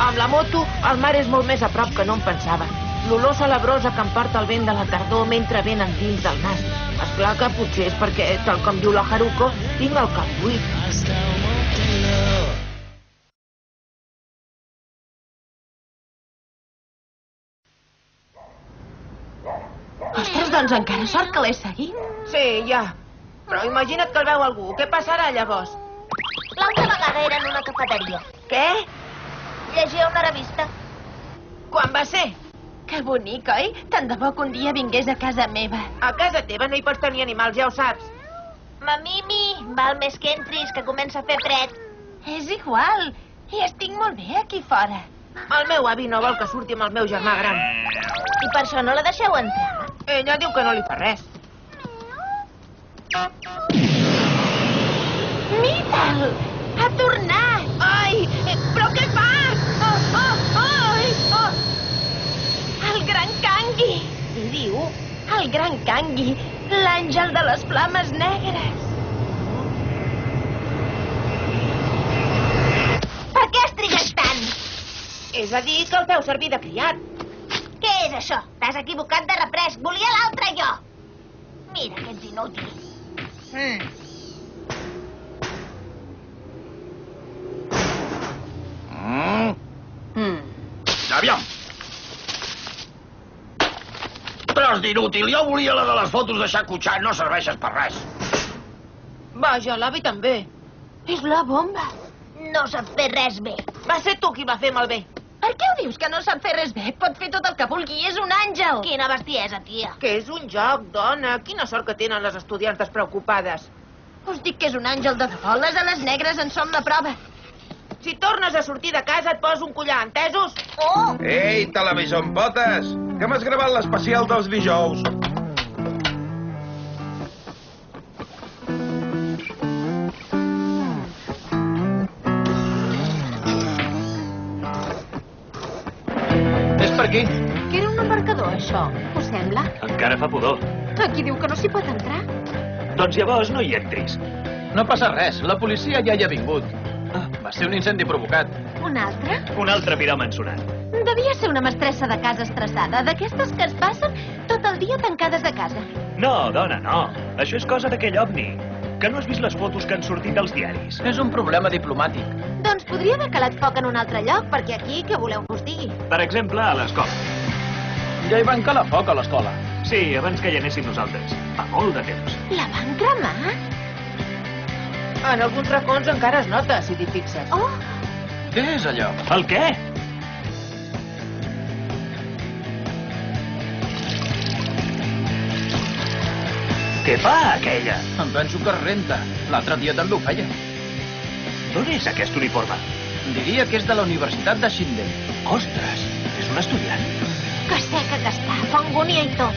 Amb la moto, el mar és molt més a prop que no em pensava. L'olor salabrosa que em porta el vent de la tardor mentre venen dins del nas. Esclar que potser és perquè, tal com diu la Haruko, tinc el cap buit. Ostres, doncs encara sort que l'he seguit. Sí, ja. Però imagina't que el veu algú. Què passarà llavors? L'altra vegada era en una cafeteria. Què? Llegia una revista. Quan va ser? Que bonic, oi? Tant de bo que un dia vingués a casa meva. A casa teva no hi pots tenir animals, ja ho saps. Mamimi, val més que entris, que comença a fer fred. És igual. I estic molt bé aquí fora. El meu avi no vol que surti amb el meu germà gran. I per això no la deixeu entrar? Ella diu que no li fa res. Mira'l! Ha tornat! Ai, però què fa? El gran Kangi! Què diu? El gran Kangi, l'àngel de les flames negres. Per què has trigat tant? És a dir, que el feu servir de criat. Què és això? T'has equivocat de refresc. Volia l'altre jo. Mira que ets inútil. Aviam! Tros d'inútil, jo volia la de les fotos de Shaku-chan, no serveixes per res. Vaja, l'avi també. És la bomba. No sap fer res bé. Va ser tu qui va fer malbé. Per què ho dius, que no sap fer res bé? Pot fer tot el que vulgui, és un àngel. Quina bestiesa, tia. Que és un joc, dona. Quina sort que tenen les estudiants despreocupades. Us dic que és un àngel de debò. Les ales negres en són la prova. Si tornes a sortir de casa et poso un collar, entesos? Oh! Ei, televisor amb potes! Que m'has gravat l'especial dels dijous. És per aquí. Que era un embarcador, això. Us sembla? Encara fa pudor. Aquí diu que no s'hi pot entrar. Doncs llavors no hi entris. No passa res, la policia ja hi ha vingut. Va ser un incendi provocat. Un altre? Un altre piròman sonant. Devia ser una mestressa de casa estressada, d'aquestes que es passen tot el dia tancades a casa. No, dona, no. Això és cosa d'aquell ovni. Que no has vist les fotos que han sortit als diaris. És un problema diplomàtic. Doncs podria haver calat foc en un altre lloc, perquè aquí, què voleu que us digui? Per exemple, a l'escola. Ja hi van calar foc a l'escola. Sí, abans que hi anéssim nosaltres. Fa molt de temps. La van cremar? En alguns racons encara es nota, si t'hi fixes. Oh! Què és allò? El què? Què fa, aquella? Em penso que es renta. L'altre dia també ho feia. D'on és aquest uniforme? Diria que és de la Universitat de Shinden. Ostres, és un estudiant? Que seca que està, fa angúnia i tot.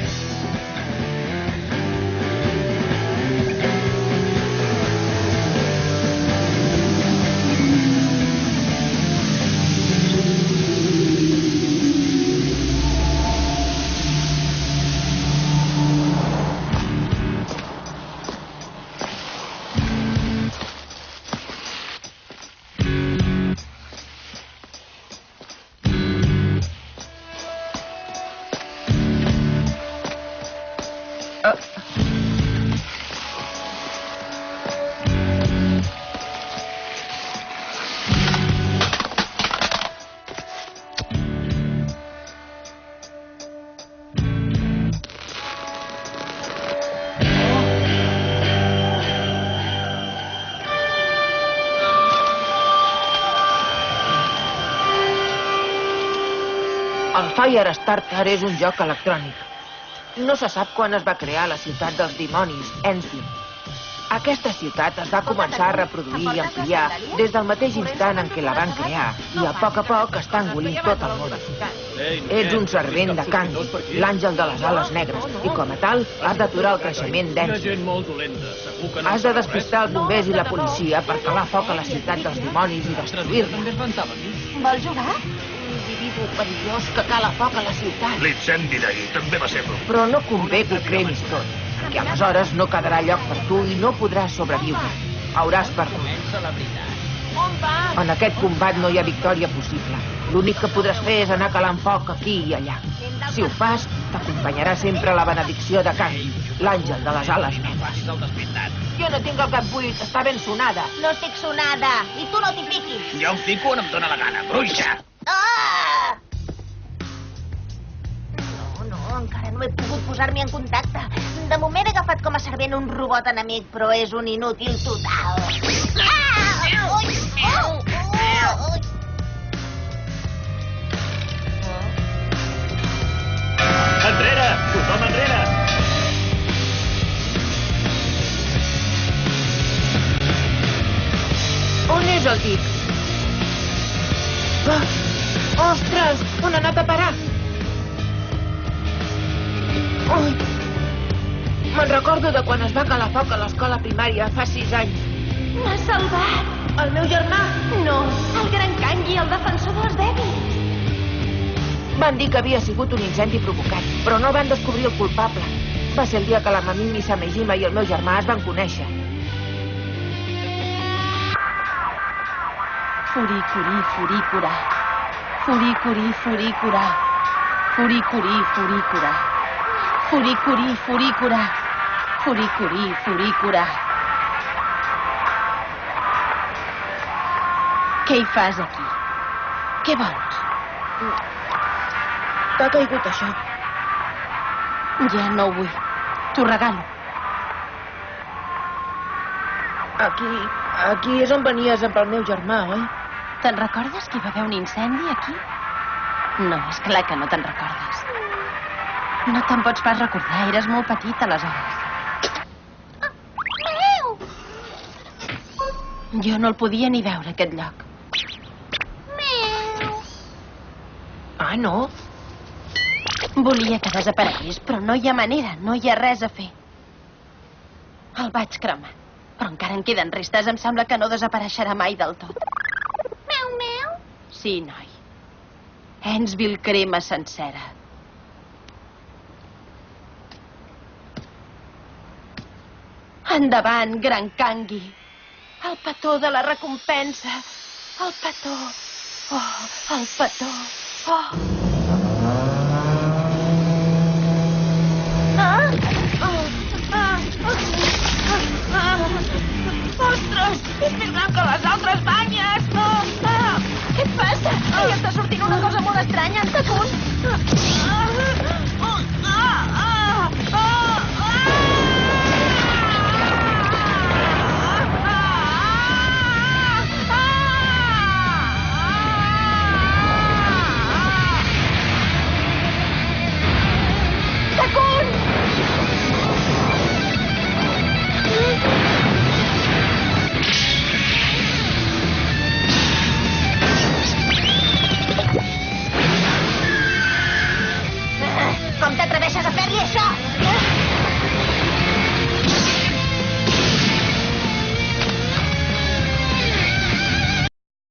El Fire Starter és un joc electrònic. No se sap quan es va crear la ciutat dels dimonis, Ensfield. Aquesta ciutat es va començar a reproduir i ampliar des del mateix instant en què la van crear i a poc està engolint tot el món. Ets un servent de Kangi, l'àngel de les ales negres, i com a tal has d'aturar el creixement d'Ensfield. Has de despistar els bombers i la policia per calar foc a la ciutat dels dimonis i destruir-la. Vol jugar? Individu perillós que cala foc a la ciutat. L'incendi d'ahir també va ser brut. Però no convé que ho cremis tot, perquè aleshores no quedarà lloc per tu i no podràs sobreviure. Hauràs perdut. On vas? En aquest combat no hi ha victòria possible. L'únic que podràs fer és anar calant foc aquí i allà. Si ho fas, t'acompanyarà sempre la benedicció de Candy, l'àngel de les ales negres. Jo no tinc el cap buit, està ben sonada. No estic sonada, i tu no t'hi fiquis. Jo em fico on em dóna la gana, bruixa! Ah! No, encara no he pogut posar-m'hi en contacte. De moment he agafat com a servent un robot enemic, però és un inútil total. Ah! Ui! Ui! Enrere! Tothom enrere! On és el tic? Ah! Ostres! On ha anat a parar? Ui! Me'n recordo de quan es va calar foc a l'escola primària fa 6 anys. M'ha salvat! El meu germà! No, el gran Kangi, el defensor dels dèbils. Van dir que havia sigut un incendi provocat, però no van descobrir el culpable. Va ser el dia que la Mamimi Samejima i el meu germà es van conèixer. Furikuri, furikura. Furikuri, furikura. Furikuri, furikura. Furikuri, furikura. Furikuri, furikura. Què hi fas aquí? Què vols? T'ha caigut això. Ja no ho vull. T'ho regalo. Aquí és on venies amb el meu germà, oi? Te'n recordes que hi va haver un incendi aquí? No, és clar que no te'n recordes. No te'n pots pas recordar, eres molt petit aleshores. Jo no el podia ni veure, aquest lloc. Ah, no? Volia que desaparegués, però no hi ha manera, no hi ha res a fer. El vaig cremar, però encara en queden restes, em sembla que no desapareixerà mai del tot. Meu, meu. Sí, noi. Hensville crema sencera. Endavant, gran Kangi. El petó de la recompensa. El petó. Oh, el petó. Oh. Ostres! És més gran que les altres banyes! Què et passa? Hi està sortint una cosa molt estranya en Takun.